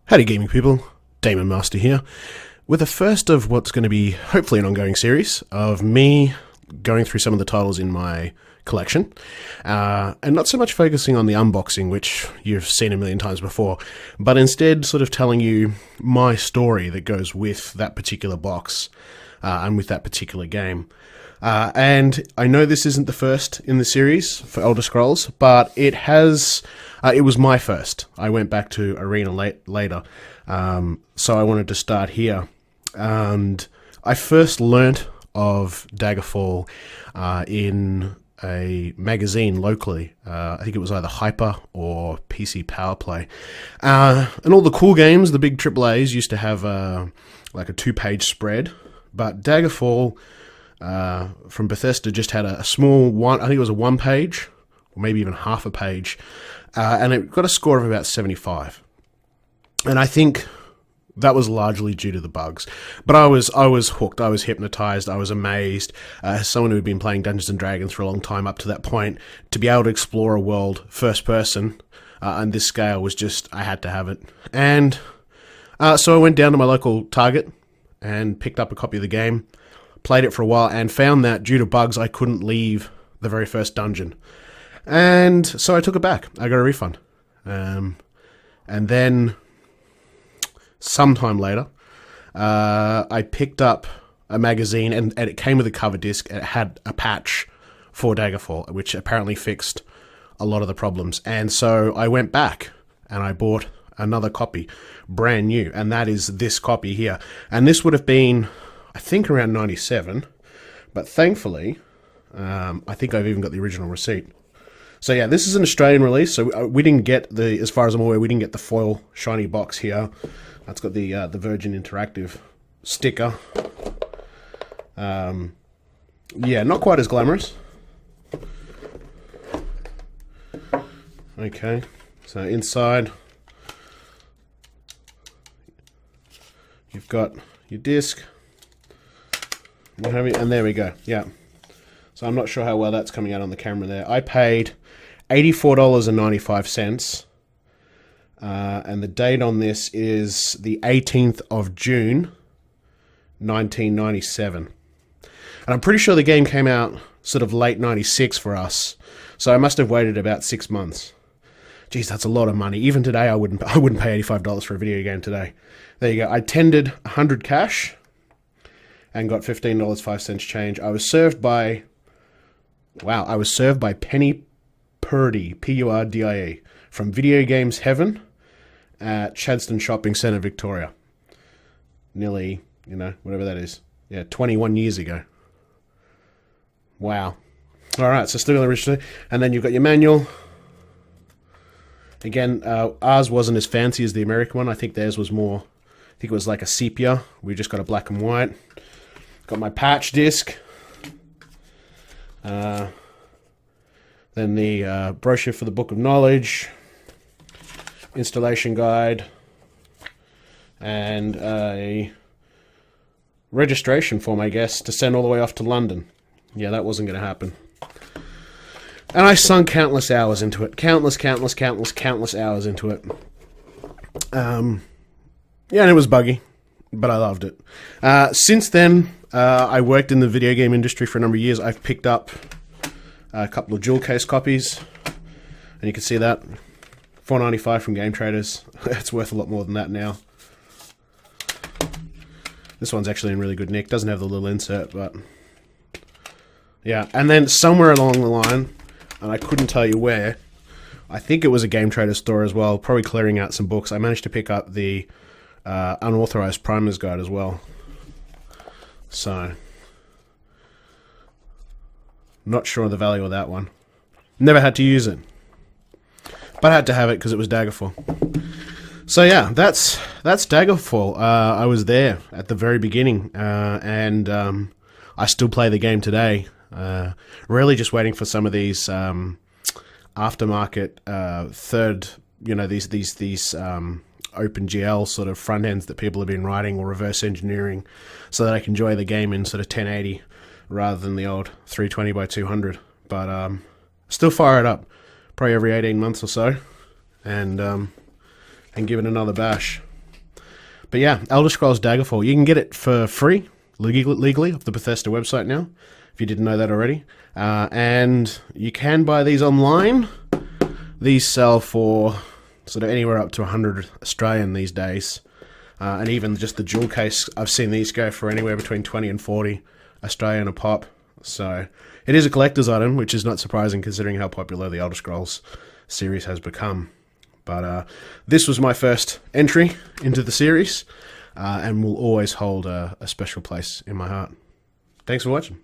Howdy gaming people, Damon Master here, with the first of what's going to be hopefully an ongoing series of me going through some of the titles in my collection, and not so much focusing on the unboxing, which you've seen a million times before, but instead sort of telling you my story that goes with that particular box and with that particular game. And I know this isn't the first in the series for Elder Scrolls, but it was my first. I went back to Arena later, so I wanted to start here. And I first learnt of Daggerfall in a magazine locally. I think it was either Hyper or PC Power Play. And all the cool games, the big AAAs, used to have like a 2-page spread, but Daggerfall from Bethesda just had a small one. I think it was a 1-page, or maybe even half a page, and it got a score of about 75. And I think that was largely due to the bugs. But I was hooked. I was hypnotized. I was amazed. As someone who had been playing Dungeons and Dragons for a long time up to that point, to be able to explore a world first person on this scale was just, I had to have it. And so I went down to my local Target and picked up a copy of the game, played it for a while, and found that due to bugs I couldn't leave the very first dungeon. And so I took it back. I got a refund. And then sometime later, I picked up a magazine, and it came with a cover disc. It had a patch for Daggerfall, which apparently fixed a lot of the problems. And so I went back and I bought another copy, brand new, and that is this copy here. And this would have been, I think, around 97, but thankfully, I think I've even got the original receipt. So yeah, this is an Australian release, so we didn't get as far as I'm aware, we didn't get the foil shiny box here. That's got the Virgin Interactive sticker. Yeah, not quite as glamorous. Okay, so inside, you've got your disc, what have you, and there we go. Yeah, so I'm not sure how well that's coming out on the camera there. I paid $84.95, and the date on this is the 18th of June, 1997. And I'm pretty sure the game came out sort of late 96 for us, so I must have waited about 6 months. Geez, that's a lot of money. Even today, I wouldn't pay $85 for a video game today. There you go. I tendered 100 cash and got $15.05 change. I was served by Penny Purdy, Purdie, from Video Games Heaven at Chadstone Shopping Centre, Victoria. Nearly, whatever that is. Yeah, 21 years ago. Wow. All right, so still got the original. And then you've got your manual. Again, ours wasn't as fancy as the American one. I think theirs was more, I think it was like a sepia. We just got a black and white. Got my patch disc. Then the brochure for the Book of Knowledge, installation guide, and a registration form, I guess, to send all the way off to London. Yeah, that wasn't going to happen. And I sunk countless hours into it. Countless hours into it. Yeah, and it was buggy, but I loved it. Since then, I worked in the video game industry for a number of years. I've picked up a couple of jewel case copies, and you can see that $4.95 from Game Traders. It's worth a lot more than that now. This one's actually in really good nick. Doesn't have the little insert, but yeah. And then somewhere along the line, and I couldn't tell you where, I think it was a Game Trader store as well, probably clearing out some books. I managed to pick up the Unauthorized Primer's Guide as well. So, not sure of the value of that one. Never had to use it, but I had to have it because it was Daggerfall. So yeah, that's Daggerfall. I was there at the very beginning, and I still play the game today. Really just waiting for some of these aftermarket third, these OpenGL sort of front ends that people have been writing or reverse engineering, so that I can enjoy the game in sort of 1080 rather than the old 320 by 200. But still fire it up probably every 18 months or so, and give it another bash. But yeah, Elder Scrolls Daggerfall. You can get it for free, legally, off the Bethesda website now, if you didn't know that already. And you can buy these online. These sell for sort of anywhere up to 100 Australian these days. And even just the jewel case, I've seen these go for anywhere between 20 and 40 Australian a pop. So it is a collector's item, which is not surprising considering how popular the Elder Scrolls series has become. But this was my first entry into the series, and will always hold a special place in my heart. Thanks for watching.